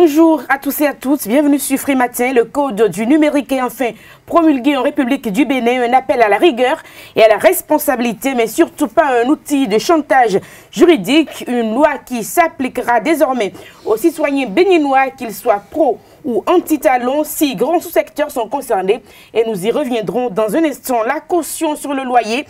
Bonjour à tous et à toutes, bienvenue sur Free Matin. Le code du numérique est enfin promulgué en République du Bénin, un appel à la rigueur et à la responsabilité, mais surtout pas un outil de chantage juridique, une loi qui s'appliquera désormais aux citoyens béninois, qu'ils soient pro ou anti-talons, si grands sous-secteurs sont concernés, et nous y reviendrons dans un instant. La caution sur le loyer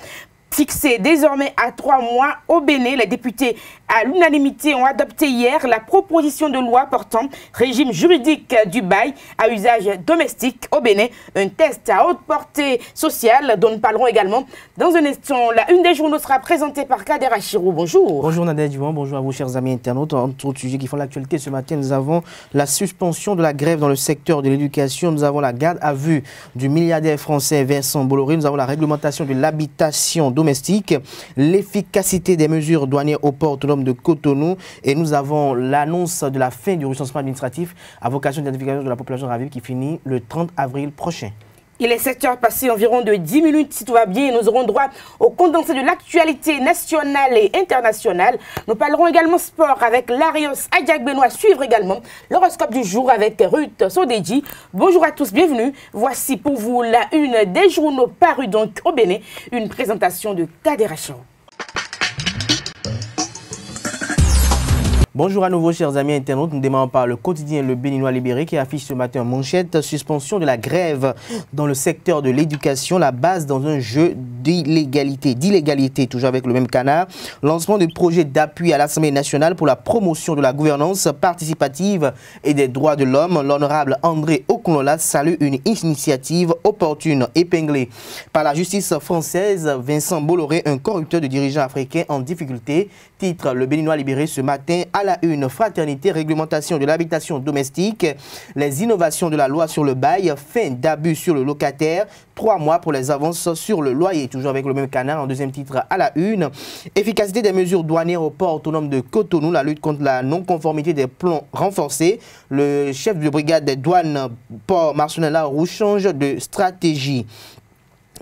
fixée désormais à 3 mois au Bénin, les députés à l'unanimité ont adopté hier la proposition de loi portant régime juridique du bail à usage domestique au Bénin, un test à haute portée sociale dont nous parlerons également dans un instant. La une des journaux sera présentée par Kader Achirou. Bonjour. Bonjour Nadège Duan, bonjour à vous chers amis internautes. Entre autres sujets qui font l'actualité ce matin, nous avons la suspension de la grève dans le secteur de l'éducation, nous avons la garde à vue du milliardaire français Vincent Bolloré, nous avons la réglementation de l'habitation domestique, l'efficacité des mesures douanières au port autonome de Cotonou et nous avons l'annonce de la fin du recensement administratif à vocation d'identification de la population ravie qui finit le 30 avril prochain. Il est 7 heures passées environ de 10 minutes, si tout va bien, et nous aurons droit au condensé de l'actualité nationale et internationale. Nous parlerons également sport avec Larios Adjak-Benoît, suivre également l'horoscope du jour avec Ruth Sodedji. Bonjour à tous, bienvenue. Voici pour vous la une des journaux parus donc au Bénin, une présentation de Kader Achirou. Bonjour à nouveau chers amis internautes, nous démarrons par le quotidien Le Béninois Libéré qui affiche ce matin en manchette suspension de la grève dans le secteur de l'éducation, la base dans un jeu d'illégalité, toujours avec le même canard. Lancement de projet d'appui à l'Assemblée nationale pour la promotion de la gouvernance participative et des droits de l'homme. L'honorable André Okunola salue une initiative opportune épinglée par la justice française. Vincent Bolloré, un corrupteur de dirigeants africains en difficulté, titre Le Béninois Libéré ce matin à la une. Fraternité, réglementation de l'habitation domestique, les innovations de la loi sur le bail, fin d'abus sur le locataire, 3 mois pour les avances sur le loyer, toujours avec le même canard en deuxième titre à la une. Efficacité des mesures douanières au port autonome de Cotonou, la lutte contre la non-conformité des plans renforcés. Le chef de brigade des douanes Port Marcelin Rouge change de stratégie.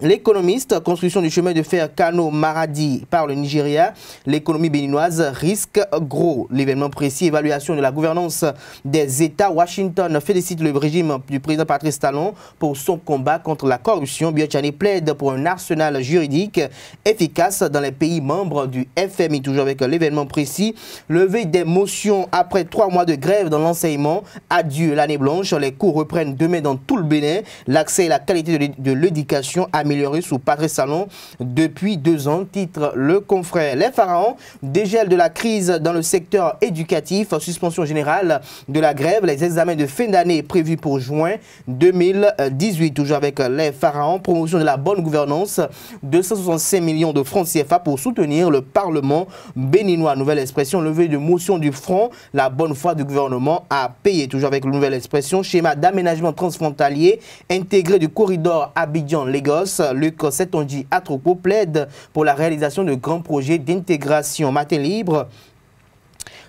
L'économiste, construction du chemin de fer Kano-Maradi par le Nigeria, l'économie béninoise risque gros. L'événement précis, évaluation de la gouvernance des États. Washington félicite le régime du président Patrice Talon pour son combat contre la corruption. Biotchani plaide pour un arsenal juridique efficace dans les pays membres du FMI. Toujours avec l'événement précis, levée des motions après 3 mois de grève dans l'enseignement. Adieu l'année blanche, les cours reprennent demain dans tout le Bénin. L'accès et la qualité de l'éducation amélioré sous Patrice Talon depuis 2 ans, titre Le Confrère. Les pharaons, dégel de la crise dans le secteur éducatif, suspension générale de la grève, les examens de fin d'année prévus pour juin 2018. Toujours avec les pharaons, promotion de la bonne gouvernance, 265 millions de francs CFA pour soutenir le Parlement béninois. Nouvelle expression, levée de motion du front, la bonne foi du gouvernement à payer. Toujours avec une nouvelle expression, schéma d'aménagement transfrontalier intégré du corridor Abidjan-Lagos. Luc Setonji Atropo plaide pour la réalisation de grands projets d'intégration. Matin libre.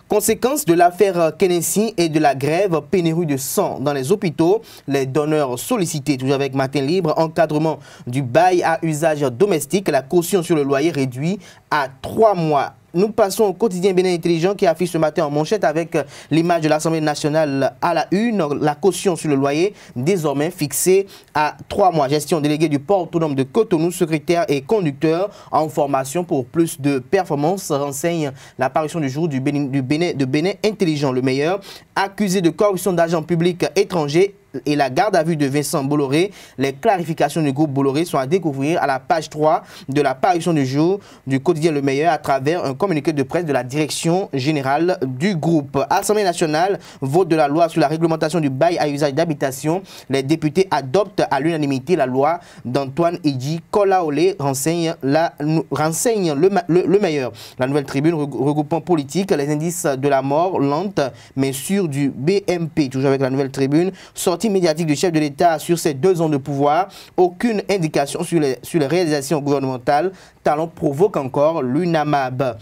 Conséquence de l'affaire Kennedy et de la grève, pénurie de sang dans les hôpitaux, les donneurs sollicités, toujours avec Matin Libre, encadrement du bail à usage domestique, la caution sur le loyer réduit à 3 mois. Nous passons au quotidien Bénin Intelligent qui affiche ce matin en manchette avec l'image de l'Assemblée nationale à la une, la caution sur le loyer désormais fixée à 3 mois. Gestion déléguée du port autonome de Cotonou, secrétaire et conducteur en formation pour plus de performance, renseigne l'apparition du jour de Bénin Intelligent. Le meilleur, accusé de corruption d'agents publics étrangers et la garde à vue de Vincent Bolloré. Les clarifications du groupe Bolloré sont à découvrir à la page 3 de la parution du jour du quotidien Le Meilleur à travers un communiqué de presse de la direction générale du groupe. Assemblée nationale, vote de la loi sur la réglementation du bail à usage d'habitation. Les députés adoptent à l'unanimité la loi d'Antoine Edji Kolaolé, renseigne le Meilleur. La Nouvelle Tribune, regroupant politique, les indices de la mort lente mais sûre du BMP. Toujours avec la Nouvelle Tribune, sortie médiatique du chef de l'État sur ses 2 ans de pouvoir, aucune indication sur les réalisations gouvernementales. Talon provoque encore l'UNAMAB.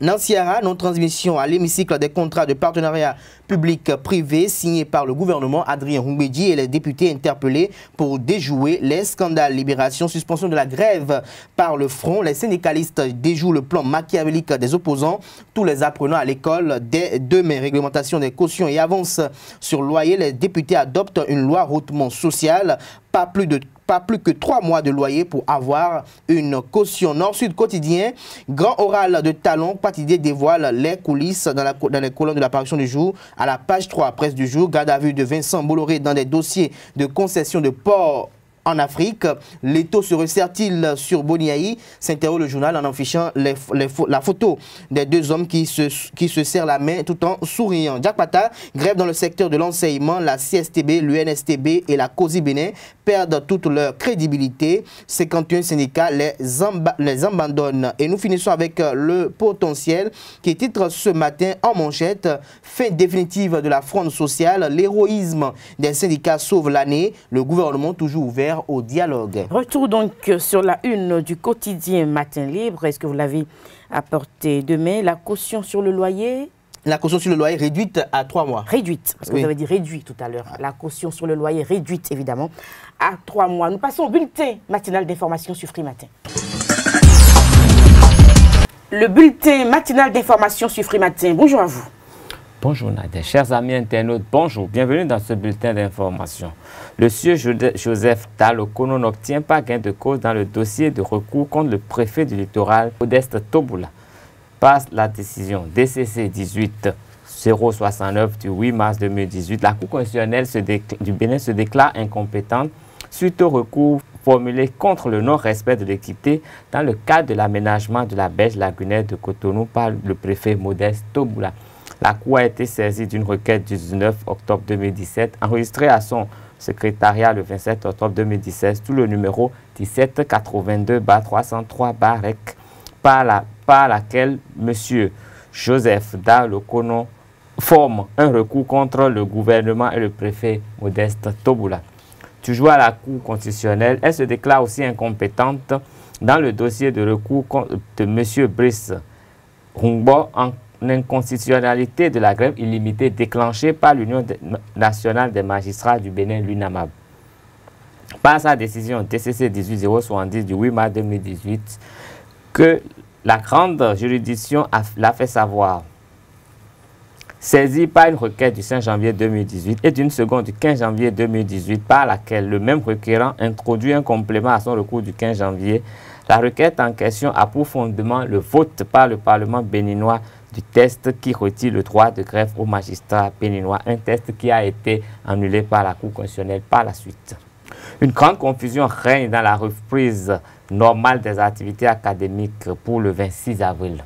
Nanciara, non-transmission à l'hémicycle des contrats de partenariat public-privé signés par le gouvernement. Adrien Humbedji et les députés interpellés pour déjouer les scandales. Libération, suspension de la grève par le front. Les syndicalistes déjouent le plan machiavélique des opposants. Tous les apprenants à l'école dès demain. Réglementation des cautions et avance sur loyer. Les députés adoptent une loi hautement sociale. Pas plus que 3 mois de loyer pour avoir une caution. Nord-Sud quotidien, grand oral de Talon, Patidé dévoile les coulisses dans les colonnes de l'apparition du jour. À la page 3, presse du jour, garde à vue de Vincent Bolloré dans des dossiers de concession de port en Afrique. L'étau se resserre-t-il sur Boniaï? S'interroge le journal en affichant la photo des 2 hommes qui se serrent la main tout en souriant. Jack Pata, grève dans le secteur de l'enseignement. La CSTB, l'UNSTB et la COSI Bénin perdent toute leur crédibilité. 51 syndicats les abandonnent. Et nous finissons avec le potentiel qui titre ce matin en manchette: fin définitive de la fronde sociale. L'héroïsme des syndicats sauve l'année. Le gouvernement toujours ouvert au dialogue. Retour donc sur la une du quotidien Matin Libre. Est-ce que vous l'avez apporté demain? La caution sur le loyer. La caution sur le loyer réduite à 3 mois. Réduite, parce que vous avez dit réduit tout à l'heure. La caution sur le loyer réduite, évidemment, à 3 mois. Nous passons au bulletin matinal d'information sur Free Matin. Le bulletin matinal d'information sur Free Matin. Bonjour à vous. Bonjour Nadia, chers amis internautes, bonjour, bienvenue dans ce bulletin d'information. Le sieur Joseph Dalokono n'obtient pas gain de cause dans le dossier de recours contre le préfet du littoral, Modeste Toboula. Passe la décision DCC 18-069 du 8 mars 2018, la Cour constitutionnelle du Bénin se déclare incompétente suite au recours formulé contre le non-respect de l'équité dans le cadre de l'aménagement de la berge lagunaire de Cotonou par le préfet Modeste Toboula. La Cour a été saisie d'une requête du 19 octobre 2017, enregistrée à son secrétariat le 27 octobre 2017 sous le numéro 1782-303-REC, par laquelle M. Joseph Dalokono forme un recours contre le gouvernement et le préfet Modeste Toboula. Toujours à la Cour constitutionnelle, elle se déclare aussi incompétente dans le dossier de recours de M. Brice Rungbo en inconstitutionnalité de la grève illimitée déclenchée par l'Union nationale des magistrats du Bénin, l'UNAMAB. Par sa décision DCC 18070 du 8 mars 2018, que la grande juridiction l'a fait savoir. Saisie par une requête du 5 janvier 2018 et d'une seconde du 15 janvier 2018 par laquelle le même requérant introduit un complément à son recours du 15 janvier, la requête en question a pour fondement le vote par le Parlement béninois du test qui retire le droit de grève aux magistrats béninois, un test qui a été annulé par la Cour constitutionnelle par la suite. Une grande confusion règne dans la reprise normale des activités académiques pour le 26 avril.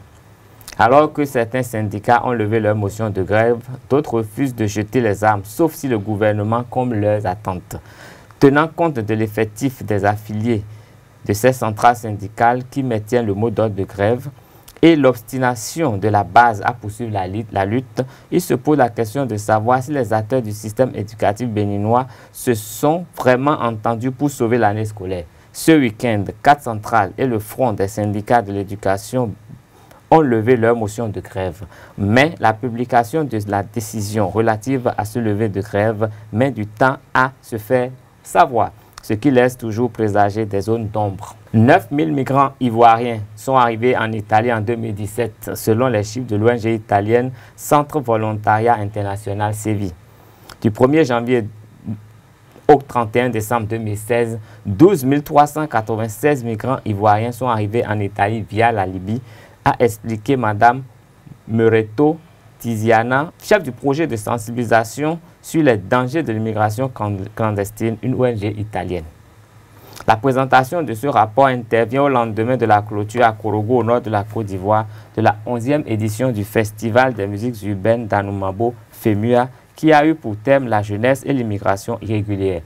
Alors que certains syndicats ont levé leur motion de grève, d'autres refusent de jeter les armes, sauf si le gouvernement comble leurs attentes. Tenant compte de l'effectif des affiliés de ces centrales syndicales qui maintiennent le mot d'ordre de grève, et l'obstination de la base à poursuivre la lutte, il se pose la question de savoir si les acteurs du système éducatif béninois se sont vraiment entendus pour sauver l'année scolaire. Ce week-end, 4 centrales et le Front des syndicats de l'éducation ont levé leur motion de grève. Mais la publication de la décision relative à ce lever de grève met du temps à se faire savoir, ce qui laisse toujours présager des zones d'ombre. 9000 migrants ivoiriens sont arrivés en Italie en 2017, selon les chiffres de l'ONG italienne Centre Volontariat International Séville. Du 1er janvier au 31 décembre 2016, 12 396 migrants ivoiriens sont arrivés en Italie via la Libye, a expliqué Mme Moreto Tiziana, chef du projet de sensibilisation sur les dangers de l'immigration clandestine, une ONG italienne. La présentation de ce rapport intervient au lendemain de la clôture à Korogo, au nord de la Côte d'Ivoire, de la 11e édition du Festival des musiques urbaines d'Anoumabo, FEMUA, qui a eu pour thème la jeunesse et l'immigration irrégulière.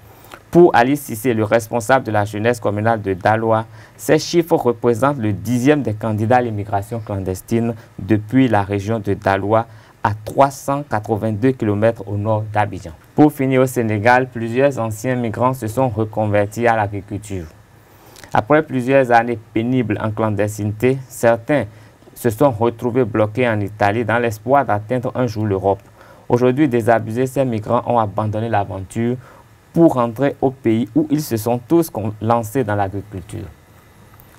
Pour Alice Cissé, le responsable de la jeunesse communale de Daloa, ces chiffres représentent le 10e des candidats à l'immigration clandestine depuis la région de Daloa, à 382 km au nord d'Abidjan. Pour finir, au Sénégal, plusieurs anciens migrants se sont reconvertis à l'agriculture. Après plusieurs années pénibles en clandestinité, certains se sont retrouvés bloqués en Italie dans l'espoir d'atteindre un jour l'Europe. Aujourd'hui, désabusés, ces migrants ont abandonné l'aventure pour rentrer au pays où ils se sont tous lancés dans l'agriculture.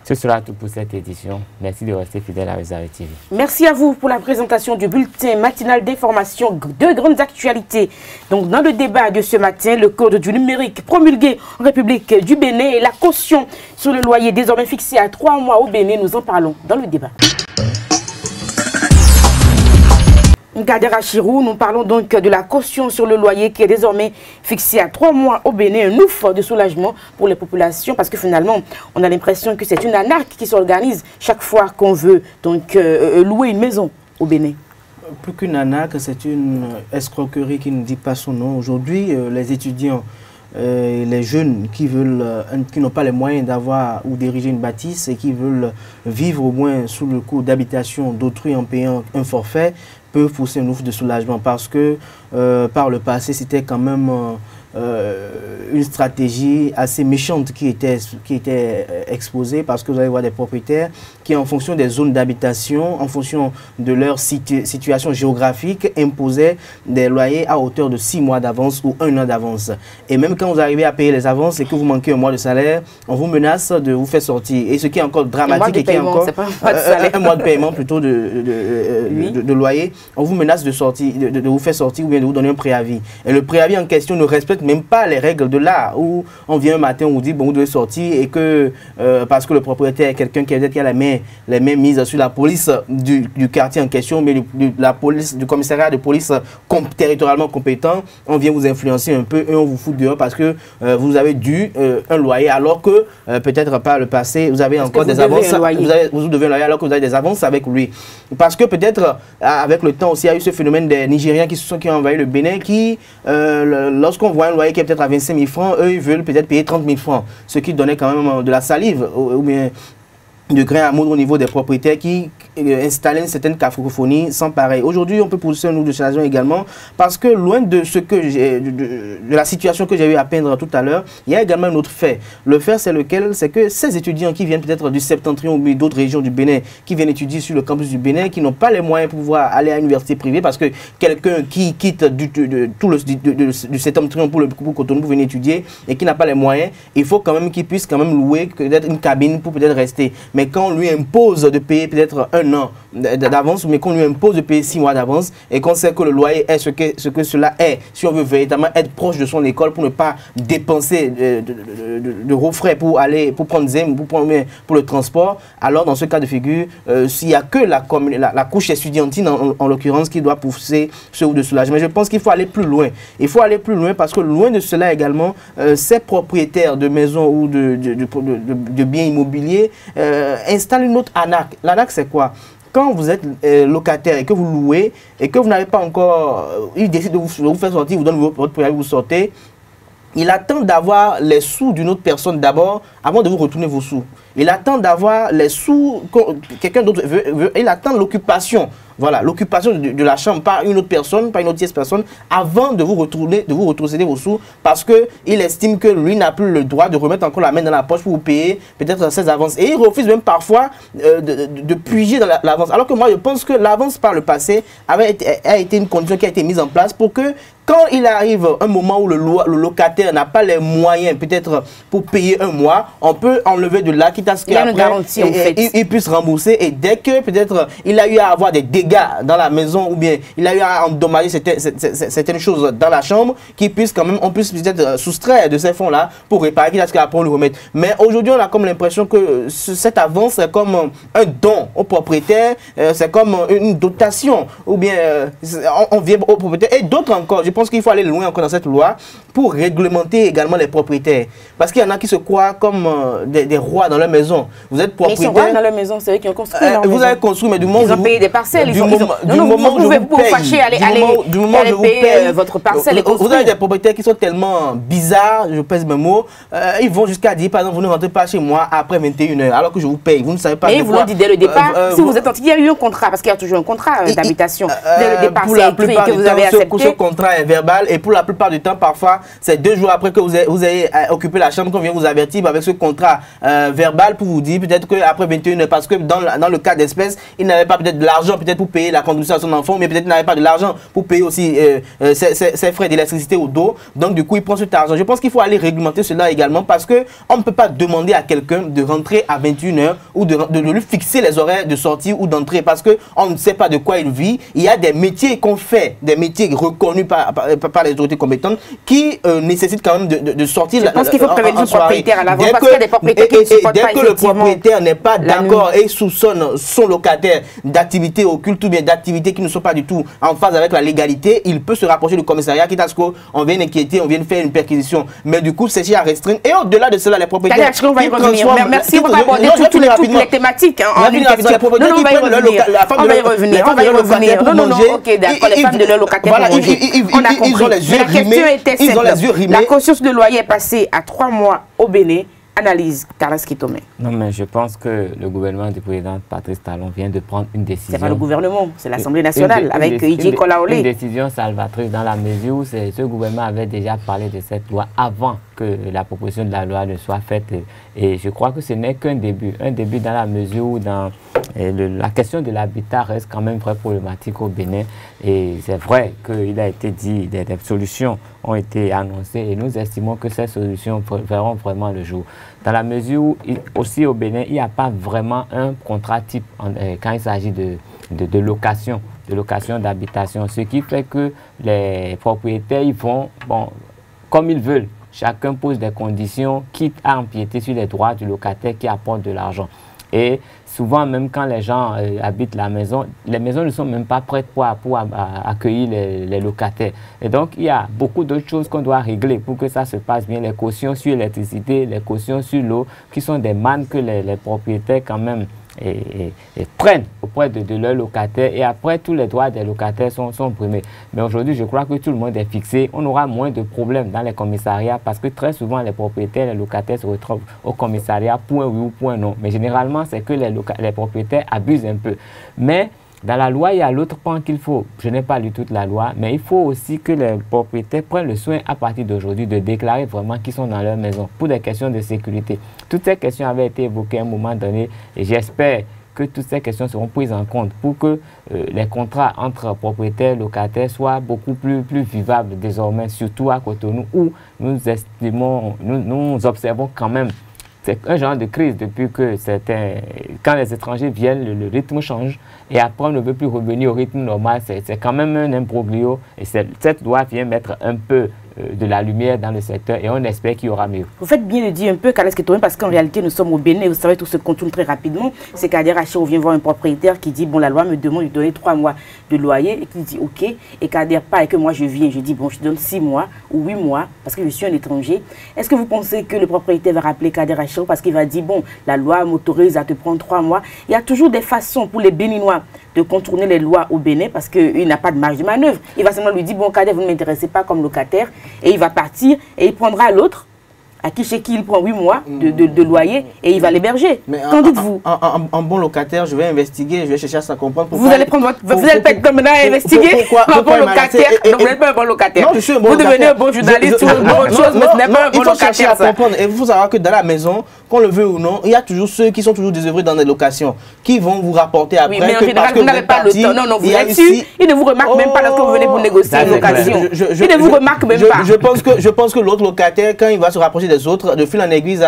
Ce sera tout pour cette édition. Merci de rester fidèle à Réserve TV. Merci à vous pour la présentation du bulletin matinal d'information de grandes actualités. Donc, dans le débat de ce matin, le code du numérique promulgué en République du Bénin et la caution sur le loyer désormais fixée à 3 mois au Bénin, nous en parlons dans le débat. Nkadera Chirou, nous parlons donc de la caution sur le loyer qui est désormais fixée à 3 mois au Bénin, un ouf de soulagement pour les populations parce que finalement, on a l'impression que c'est une anarque qui s'organise chaque fois qu'on veut donc louer une maison au Bénin. Plus qu'une anarque, c'est une escroquerie qui ne dit pas son nom. Aujourd'hui, les étudiants, les jeunes qui n'ont pas les moyens d'avoir ou diriger une bâtisse et qui veulent vivre au moins sous le coût d'habitation d'autrui en payant un forfait, peuvent pousser un ouf de soulagement parce que par le passé, c'était quand même une stratégie assez méchante qui était exposée parce que vous allez voir des propriétaires qui, en fonction des zones d'habitation, en fonction de leur situation géographique, imposaient des loyers à hauteur de 6 mois d'avance ou 1 an d'avance. Et même quand vous arrivez à payer les avances et que vous manquez un mois de salaire, on vous menace de vous faire sortir. Et ce qui est encore dramatique et qui est encore un mois de paiement plutôt de loyer, on vous menace de sortir, de vous faire sortir ou bien de vous donner un préavis. Et le préavis en question ne respecte même pas les règles de l'art où on vient un matin, on vous dit bon, vous devez sortir et que parce que le propriétaire est quelqu'un qui a les mains mises sur la police du quartier en question, mais la police, du commissariat de police territorialement compétent, on vient vous influencer un peu et on vous fout dehors parce que vous avez dû un loyer alors que peut-être par le passé vous avez encore des avances, vous devez un loyer alors que vous avez des avances avec lui. Parce que peut-être avec le temps aussi il y a eu ce phénomène des Nigériens qui ont envahi le Bénin qui lorsqu'on voit un loyer qui est peut-être à 25 000 francs, eux ils veulent peut-être payer 30 000 francs, ce qui donnait quand même de la salive ou bien de grain à moudre au niveau des propriétaires qui installaient une certaine cacophonie sans pareil. Aujourd'hui, on peut pousser un ouf de soulagement également parce que loin de ce que de la situation que j'ai eu à peindre tout à l'heure, il y a également un autre fait. Le fait, c'est lequel? C'est que ces étudiants qui viennent peut-être du septentrion ou d'autres régions du Bénin, qui viennent étudier sur le campus du Bénin, qui n'ont pas les moyens pour pouvoir aller à l'université privée parce que quelqu'un qui quitte du septentrion pour Cotonou pour venir étudier et qui n'a pas les moyens, il faut quand même qu'il puisse quand même louer peut-être une cabine pour peut-être rester. Mais quand on lui impose de payer peut-être 1 an d'avance, mais qu'on lui impose de payer 6 mois d'avance et qu'on sait que le loyer est ce que cela est, si on veut véritablement être proche de son école pour ne pas dépenser de gros frais pour prendre ZEM, pour le transport, alors dans ce cas de figure, s'il n'y a que la couche estudiantine en l'occurrence qui doit pousser ce ouf de soulagement. Mais je pense qu'il faut aller plus loin. Il faut aller plus loin parce que loin de cela également, ces propriétaires de maisons ou de biens immobiliers installe une autre anarque. L'anarque, c'est quoi? Quand vous êtes locataire et que vous louez et que vous n'avez pas encore, il décide de vous faire sortir, vous donne votre préavis, vous sortez, il attend d'avoir les sous d'une autre personne d'abord avant de vous retourner vos sous. Il attend d'avoir les sous, quelqu'un d'autre veut, il attend l'occupation. Voilà, l'occupation de la chambre par une autre personne, par une autre tierce personne, avant de vous retrocéder vos sous, parce qu'il estime que lui n'a plus le droit de remettre encore la main dans la poche pour vous payer peut-être ses avances. Et il refuse même parfois de puiser dans l'avance. Alors que moi, je pense que l'avance par le passé a été une condition qui a été mise en place pour que quand il arrive un moment où le locataire n'a pas les moyens peut-être pour payer 1 mois, on peut enlever de là, quitte à ce qu'il puisse rembourser. Et dès que peut-être il a eu à avoir des dégâts dans la maison ou bien il a eu à endommager certaines choses dans la chambre, on puisse peut-être soustraire de ces fonds-là pour réparer, quitte à ce qu'après on le remette. Mais aujourd'hui, on a comme l'impression que cette avance est comme un don au propriétaire, c'est comme une dotation, ou bien on vient au propriétaire. Et d'autres encore, je pense qu'il faut aller loin encore dans cette loi pour réglementer également les propriétaires. Parce qu'il y en a qui se croient comme des rois dans leur maison. Vous êtes propriétaire. Mais ils sont rois dans leur maison, c'est eux qui ont construit leur maison. Vous avez construit, mais du moment où ils ont payé des parcelles. Du moment où vous pouvez fâcher, aller payer votre parcelle. Vous avez des propriétaires qui sont tellement bizarres, je pèse mes mots, ils vont jusqu'à dire, par exemple, vous ne rentrez pas chez moi après 21 h, alors que je vous paye. Vous ne savez pas. Mais vous l'ont dit dès le départ, si vous êtes il y a eu un contrat, parce qu'il y a toujours un contrat d'habitation. Dès le départ, c'est écrit que vous avez accepté. Ce contrat est verbal et pour la plupart du temps, parfois, c'est 2 jours après que vous ayez occupé la chambre qu'on vient vous avertir avec ce contrat verbal pour vous dire peut-être qu'après 21 heures, parce que dans le cas d'espèce, il n'avait pas peut-être de l'argent peut-être pour payer la contribution à son enfant, mais peut-être il n'avait pas de l'argent pour payer aussi ses frais d'électricité ou d'eau. Donc du coup, il prend cet argent. Je pense qu'il faut aller réglementer cela également parce qu'on ne peut pas demander à quelqu'un de rentrer à 21 heures ou de lui fixer les horaires de sortie ou d'entrée parce qu'on ne sait pas de quoi il vit. Il y a des métiers qu'on fait, des métiers reconnus par les autorités compétentes qui nécessitent quand même de sortir. Je pense qu'il faut prévenir le propriétaire à l'avant parce qu'il y a des propriétaires qui ne supportent pas. Dès que le propriétaire n'est pas d'accord et soupçonne son locataire d'activités occultes ou bien d'activités qui ne sont pas du tout en phase avec la légalité, il peut se rapprocher du commissariat, quitte à ce qu'on vienne inquiéter, on vienne faire une perquisition. Mais du coup, c'est à restreindre. Et au-delà de cela, les propriétaires. On va y revenir. Merci, on va aborder toutes les thématiques. On va y revenir. Non, ok, d'accord, les femmes de leur locataire vont manger. On a compris. Mais la question était simple. La caution de loyer est passée à 3 mois au Bénin. Analyse, Carlos Kitomé. Non, mais je pense que le gouvernement du président Patrice Talon vient de prendre une décision. C'est pas le gouvernement, c'est l'Assemblée nationale avec Idji Kolaolé. Une décision salvatrice dans la mesure où ce gouvernement avait déjà parlé de cette loi avant que la proposition de la loi ne soit faite. Et je crois que ce n'est qu'un début. Un début dans la mesure où la question de l'habitat reste quand même très problématique au Bénin. Et c'est vrai qu'il a été dit, des solutions ont été annoncées et nous estimons que ces solutions verront vraiment le jour. Dans la mesure où, aussi au Bénin, il n'y a pas vraiment un contrat type quand il s'agit de location d'habitation. Ce qui fait que les propriétaires, ils vont, comme ils veulent. Chacun pose des conditions, quitte à empiéter sur les droits du locataire qui apporte de l'argent. Et souvent, même quand les gens habitent la maison, les maisons ne sont même pas prêtes pour accueillir les locataires. Et donc, il y a beaucoup d'autres choses qu'on doit régler pour que ça se passe bien. Les cautions sur l'électricité, les cautions sur l'eau, qui sont des mannes que les propriétaires quand même et prennent auprès de leurs locataires et après tous les droits des locataires sont primés. Mais aujourd'hui, je crois que tout le monde est fixé. On aura moins de problèmes dans les commissariats parce que très souvent, les propriétaires, les locataires se retrouvent au commissariat, point oui ou point non. Mais généralement, c'est que les propriétaires abusent un peu. Mais dans la loi, il y a l'autre point qu'il faut. Je n'ai pas lu toute la loi, mais il faut aussi que les propriétaires prennent le soin à partir d'aujourd'hui de déclarer vraiment qu'ils sont dans leur maison pour des questions de sécurité. Toutes ces questions avaient été évoquées à un moment donné et j'espère que toutes ces questions seront prises en compte pour que les contrats entre propriétaires et locataires soient beaucoup plus vivables désormais, surtout à Cotonou où nous observons quand même c'est un genre de crise depuis que quand les étrangers viennent, le rythme change et après on ne veut plus revenir au rythme normal. C'est quand même un imbroglio et cette loi vient mettre un peu de la lumière dans le secteur et on espère qu'il y aura mieux. Vous faites bien de dire un peu, Carlos Kitomé, parce qu'en réalité nous sommes au Bénin, vous savez tout se contourne très rapidement. C'est qu'Kader Achao vient voir un propriétaire qui dit bon la loi me demande de donner 3 mois de loyer et qui dit ok et Kader pas et que moi je viens, je dis bon je donne 6 mois ou 8 mois parce que je suis un étranger. Est-ce que vous pensez que le propriétaire va rappeler Kader Achao parce qu'il va dire bon la loi m'autorise à te prendre 3 mois. Il y a toujours des façons pour les Béninois de contourner les lois au Bénin parce qu'il n'a pas de marge de manœuvre. Il va seulement lui dire bon Kader vous ne m'intéressez pas comme locataire et il va partir et il prendra l'autre chez qui il prend 8 mois de loyer et il va l'héberger. Qu'en dites-vous? En bon locataire, je vais investiguer, je vais chercher à ça comprendre. Vous allez prendre votre... Vous allez pas être comme maintenant à investiguer un bon locataire. Donc vous n'êtes pas un bon locataire. Non, je suis un bon locataire. Vous devenez un bon journaliste ou autre chose, mais ce n'est pas un bon locataire. Il faut chercher à comprendre. Et il faut savoir que dans la maison, qu'on le veut ou non, il y a toujours ceux qui sont toujours désœuvrés dans des locations, qui vont vous rapporter après. Oui, mais en général, vous n'avez pas le temps. Non, non, vous êtes sûr. Ils ne vous remarquent même pas lorsque vous venez pour négocier une location. Ils ne vous remarquent même pas. Je pense que l'autre locataire, quand il va se rapprocher des autres, de fil en aiguille,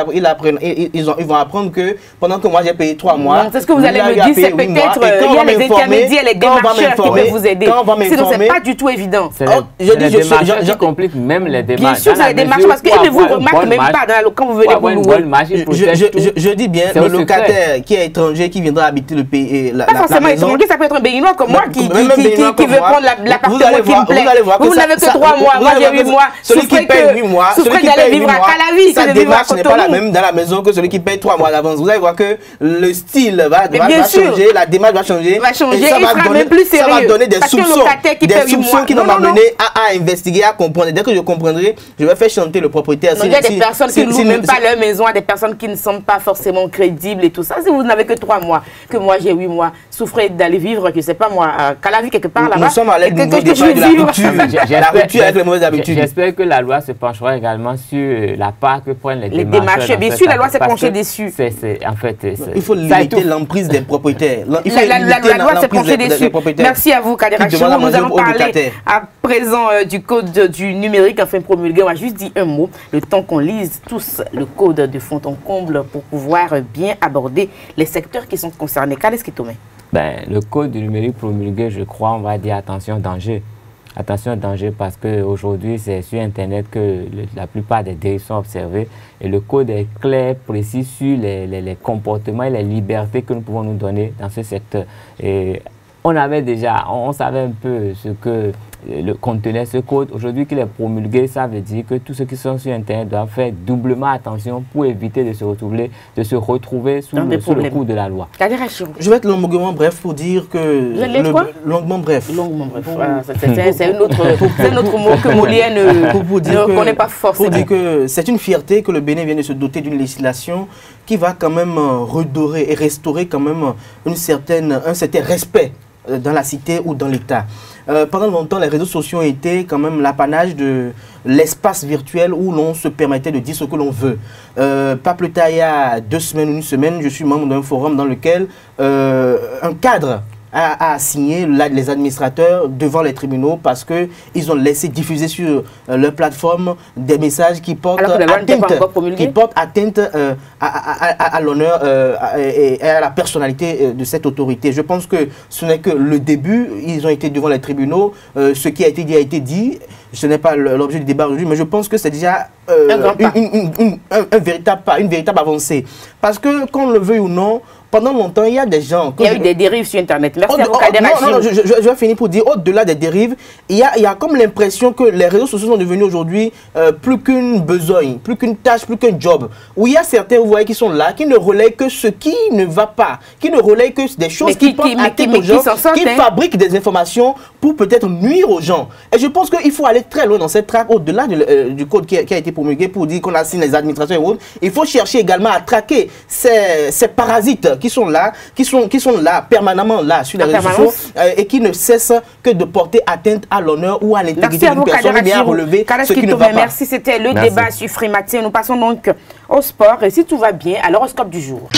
ils vont apprendre que pendant que moi j'ai payé 3 mois. C'est ce que vous allez me dire, c'est peut-être il y a les intermédiaires, les démarcheurs qui peuvent vous aider. Sinon, ce n'est pas du tout évident. Les démarcheurs qui compliquent même les démarches. Bien sûr, c'est les démarcheurs parce qu'ils ne vous remarquent même pas quand vous venez pour louer. Je dis bien, le locataire qui est étranger, qui viendra habiter le pays. Pas forcément étranger, ça peut être un Béninois comme moi qui veut prendre l'appartement qui me plaît. Vous n'avez que 3 mois, moi j'ai 8 mois. Celui qui paye 8 mois, souffrez d'aller vivre à vie. Sa démarche n'est pas la même dans la maison que celui qui paye 3 mois d'avance. Vous allez voir que le style va changer, la démarche va changer. Et ça va donner des soupçons qui vont m'amener à investiguer, à comprendre. Dès que je comprendrai, je vais faire chanter le propriétaire. Il y a des personnes qui ne louent même pas leur maison, à des personnes qui ne sont pas forcément crédibles et tout ça. Si vous n'avez que 3 mois, que moi j'ai 8 mois, souffrez d'aller vivre, je ne sais pas moi, à la vie quelque part là-bas. Nous sommes à l'aide de la rupture. La rupture avec les mauvaises habitudes. J'espère que la loi se penchera également sur la part que prennent les démarches. Bien sûr, la loi s'est penchée dessus. En fait, il faut limiter l'emprise des propriétaires. La loi s'est penchée dessus. Merci à vous, Kader Achirou. Nous allons parler à présent du code du numérique enfin promulgué. On va juste dire un mot, le temps qu'on lise tous le code de fond en comble pour pouvoir bien aborder les secteurs qui sont concernés. Qu'est-ce qui tombe? Le code du numérique promulgué, je crois, on va dire attention, danger. Attention, danger, parce qu'aujourd'hui, c'est sur Internet que la plupart des dérives sont observées. Et le code est clair, précis sur les comportements et les libertés que nous pouvons nous donner dans ce secteur. Et on savait un peu ce que contenait ce code. Aujourd'hui qu'il est promulgué, ça veut dire que tous ceux qui sont sur Internet doivent faire doublement attention pour éviter de se retrouver sous le coup de la loi. Je vais être longuement bref pour dire que... Longuement bref. Longuement bref. C'est un autre mot que Molière ne connaît pas forcément. Pour dire que c'est une fierté que le Bénin vient de se doter d'une législation qui va quand même redorer et restaurer quand même un certain respect dans la cité ou dans l'État. Pendant longtemps, les réseaux sociaux ont été quand même l'apanage de l'espace virtuel où l'on se permettait de dire ce que l'on veut. Pas plus tard, il y a 2 semaines ou une semaine, je suis membre d'un forum dans lequel un cadre a signé les administrateurs devant les tribunaux parce qu'ils ont laissé diffuser sur leur plateforme des messages qui portent atteinte à l'honneur et à la personnalité de cette autorité. Je pense que ce n'est que le début. Ils ont été devant les tribunaux. Ce qui a été dit a été dit. Ce n'est pas l'objet du débat aujourd'hui, mais je pense que c'est déjà un véritable pas, une véritable avancée. Parce que, qu'on le veuille ou non, pendant longtemps, il y a des gens... Il y a eu des dérives sur Internet. Merci à vous, Kader Achirou. Non, je vais finir pour dire, au-delà des dérives, il y a comme l'impression que les réseaux sociaux sont devenus aujourd'hui plus qu'une besogne, plus qu'une tâche, plus qu'un job. Où il y a certains, vous voyez, qui sont là, qui ne relaient que ce qui ne va pas, qui ne relaient que des choses qui portent atteinte aux gens, qui fabriquent des informations pour peut-être nuire aux gens. Et je pense qu'il faut aller très loin dans cette traque, au-delà du code qui a été promulgué pour dire qu'on assigne les administrations et autres. Il faut chercher également à traquer ces parasites qui sont là permanemment là sur les réseaux sociaux et qui ne cessent que de porter atteinte à l'honneur ou à l'intégrité d'une personne et bien relever ce qui ne va pas. Merci, c'était le débat sur Frématin. Nous passons donc au sport et si tout va bien, à l'horoscope du jour.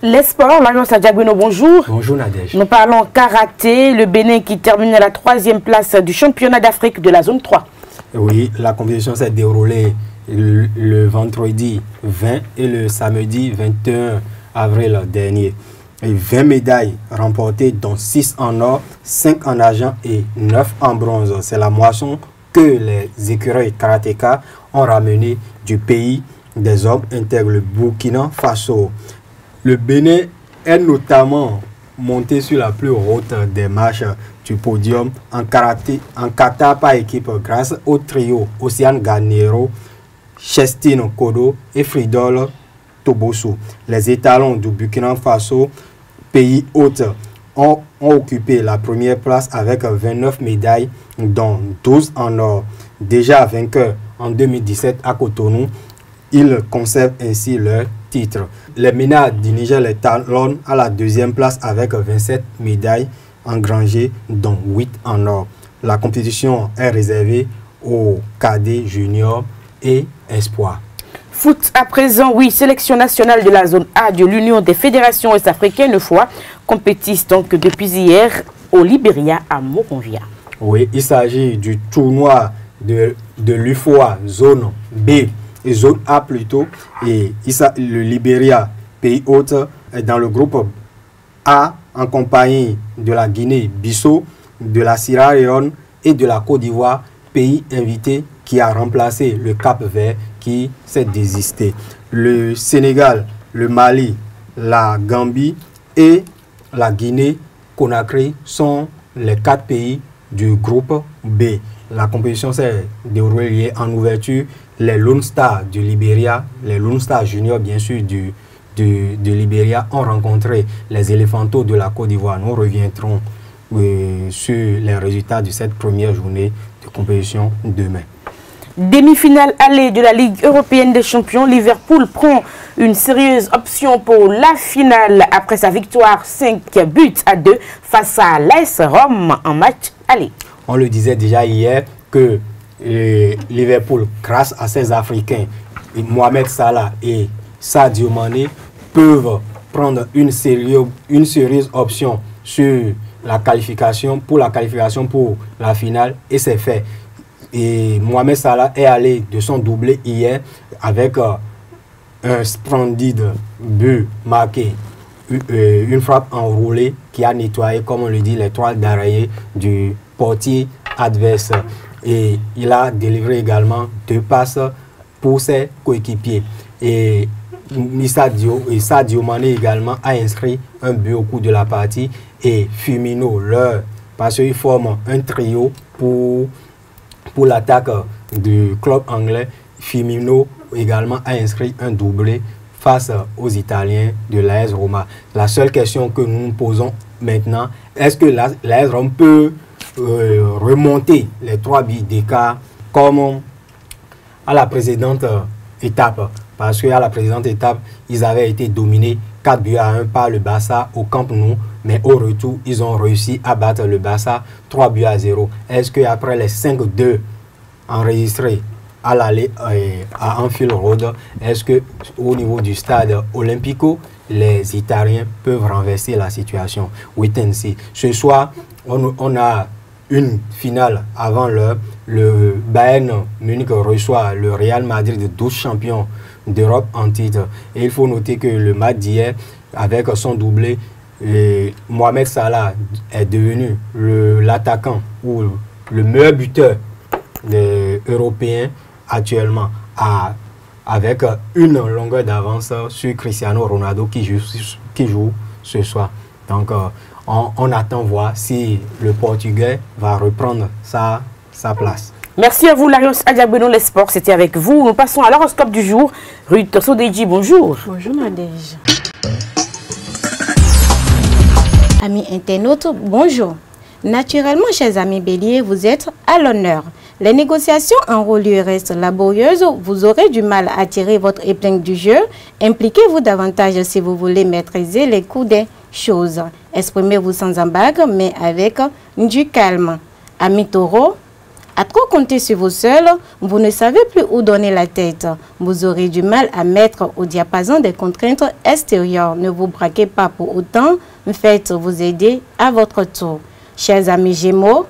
Les sports, Marion Sadjabouno, bonjour. Bonjour Nadège. Nous parlons karaté, le Bénin qui termine à la 3e place du championnat d'Afrique de la zone 3. Oui, la compétition s'est déroulée le vendredi 20 et le samedi 21 avril dernier. Et 20 médailles remportées, dont 6 en or, 5 en argent et 9 en bronze. C'est la moisson que les écureuils karatéka ont ramené du pays des hommes intègres, le Burkina Faso. Le Bénin est notamment monté sur la plus haute des marches du podium en karaté, en kata par équipe grâce au trio Océane Garnero, Chestine Kodo et Fridol Toboso. Les étalons du Burkina Faso, pays hôte, ont occupé la première place avec 29 médailles, dont 12 en or. Déjà vainqueurs en 2017 à Cotonou, ils conservent ainsi leur titre. Les Ménards du Niger les talonnent à la 2e place avec 27 médailles engrangées, dont 8 en or. La compétition est réservée aux cadets juniors et espoirs. Foot à présent, oui, sélection nationale de la zone A de l'Union des fédérations ouest-africaines fois compétissent donc depuis hier au Libéria à Mokonvia. Oui, il s'agit du tournoi de l'UFOA zone B et zone A plutôt, et le Libéria, pays hôte, est dans le groupe A en compagnie de la Guinée-Bissau, de la Sierra Leone et de la Côte d'Ivoire, pays invité qui a remplacé le Cap-Vert qui s'est désisté. Le Sénégal, le Mali, la Gambie et la Guinée-Conakry sont les 4 pays du groupe B. la compétition s'est déroulée en ouverture. Les Lone Stars du Libéria, les Lone Stars juniors bien sûr du Libéria ont rencontré les Éléphantos de la Côte d'Ivoire. Nous reviendrons sur les résultats de cette première journée de compétition demain. Demi-finale allée de la Ligue européenne des champions, Liverpool prend une sérieuse option pour la finale après sa victoire 5-2 face à l'AS Rome en match aller. On le disait déjà hier que Liverpool, grâce à ses Africains, Mohamed Salah et Sadio Mané, peuvent prendre une sérieuse option sur la qualification, pour la finale, et c'est fait. Et Mohamed Salah est allé de son doublé hier avec un splendide but marqué, une frappe enroulée qui a nettoyé, comme on le dit, les toiles d'araignée du portier adverse. Et il a délivré également 2 passes pour ses coéquipiers. Et Sadio Mané également a inscrit un but au cours de la partie. Et Firmino, parce qu'ils forment un trio pour l'attaque du club anglais. Firmino également a inscrit un doublé face aux Italiens de l'AS Roma. La seule question que nous nous posons maintenant, est-ce que l'AS Roma peut remonter les 3 buts d'écart comme à la précédente étape? Parce qu'à la précédente étape, ils avaient été dominés 4-1 par le Barça au Camp Nou, mais au retour, ils ont réussi à battre le Barça 3-0. Est-ce qu'après les 5-2 enregistrés à l'aller à Anfield Road, est-ce qu'au niveau du stade Olympico, les Italiens peuvent renverser la situation? Wait and see. Ce soir, on a une finale avant l'heure. Le Bayern Munich reçoit le Real Madrid, 12 champions d'Europe en titre. Et il faut noter que le match d'hier, avec son doublé, Mohamed Salah est devenu l'attaquant ou le meilleur buteur européen actuellement, avec une longueur d'avance sur Cristiano Ronaldo qui joue ce soir. Donc on attend voir si le Portugais va reprendre sa place. Merci à vous, Larios Adiabeno, les sports, c'était avec vous. Nous passons à l'horoscope du jour. Ruth Sodeji, bonjour. Bonjour Nadège. Amis internautes, bonjour. Naturellement, chers amis béliers, vous êtes à l'honneur. Les négociations en haut lieu restent laborieuses. Vous aurez du mal à tirer votre épingle du jeu. Impliquez-vous davantage si vous voulez maîtriser les coûts des choses. Exprimez-vous sans embarque, mais avec du calme. Amis taureaux, à trop compter sur vous seuls, vous ne savez plus où donner la tête. Vous aurez du mal à mettre au diapason des contraintes extérieures. Ne vous braquez pas pour autant, faites-vous aider à votre tour. Chers amis Gémeaux,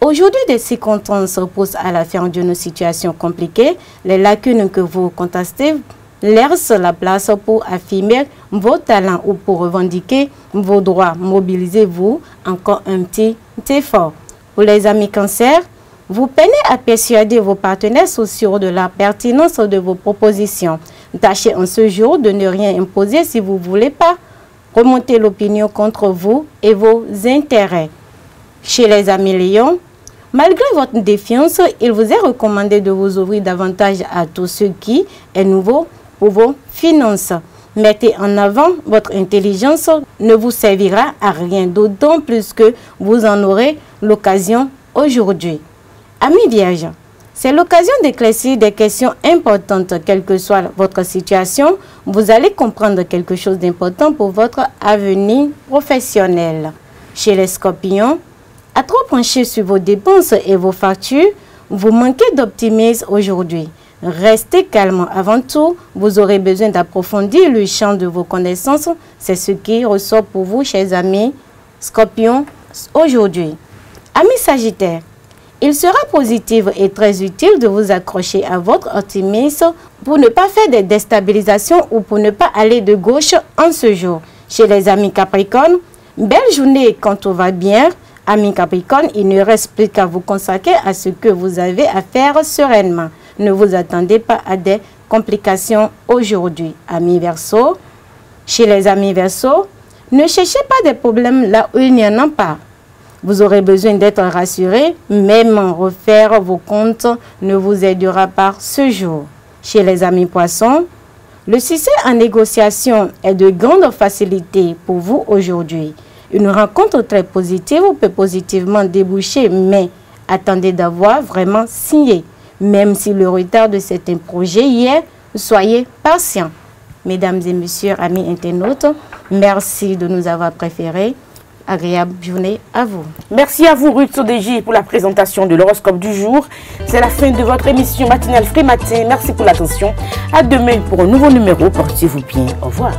aujourd'hui des circonstances poussent à la fin d'une situation compliquée. Les lacunes que vous contestez laissent la place pour affirmer vos talents ou pour revendiquer vos droits. Mobilisez-vous, encore un petit effort. Pour les amis Cancer, vous peinez à persuader vos partenaires sociaux de la pertinence de vos propositions. Tâchez en ce jour de ne rien imposer si vous ne voulez pas remonter l'opinion contre vous et vos intérêts. Chez les amis Lions, malgré votre défiance, il vous est recommandé de vous ouvrir davantage à tout ce qui est nouveau pour vos finances. Mettez en avant votre intelligence, ne vous servira à rien, d'autant plus que vous en aurez l'occasion aujourd'hui. Amis Vierges, c'est l'occasion d'éclaircir des questions importantes, quelle que soit votre situation. Vous allez comprendre quelque chose d'important pour votre avenir professionnel. Chez les Scorpions, à trop pencher sur vos dépenses et vos factures, vous manquez d'optimisme aujourd'hui. Restez calme avant tout, vous aurez besoin d'approfondir le champ de vos connaissances. C'est ce qui ressort pour vous, chers amis Scorpions, aujourd'hui. Amis Sagittaires, il sera positif et très utile de vous accrocher à votre optimisme pour ne pas faire des déstabilisations ou pour ne pas aller de gauche en ce jour. Chez les amis Capricorne, belle journée quand tout va bien. Amis Capricorne, il ne reste plus qu'à vous consacrer à ce que vous avez à faire sereinement. Ne vous attendez pas à des complications aujourd'hui. Amis Verseau, chez les amis Verseau, ne cherchez pas des problèmes là où il n'y en a pas. Vous aurez besoin d'être rassuré, même refaire vos comptes ne vous aidera pas ce jour. Chez les amis poissons, le succès en négociation est de grande facilité pour vous aujourd'hui. Une rencontre très positive peut positivement déboucher, mais attendez d'avoir vraiment signé. Même si le retard de certains projets hier, soyez patients. Mesdames et messieurs, amis internautes, merci de nous avoir préférés. Agréable journée à vous. Merci à vous, Ruth Sodeji, pour la présentation de l'horoscope du jour. C'est la fin de votre émission matinale Free Matin. Merci pour l'attention. À demain pour un nouveau numéro. Portez-vous bien. Au revoir.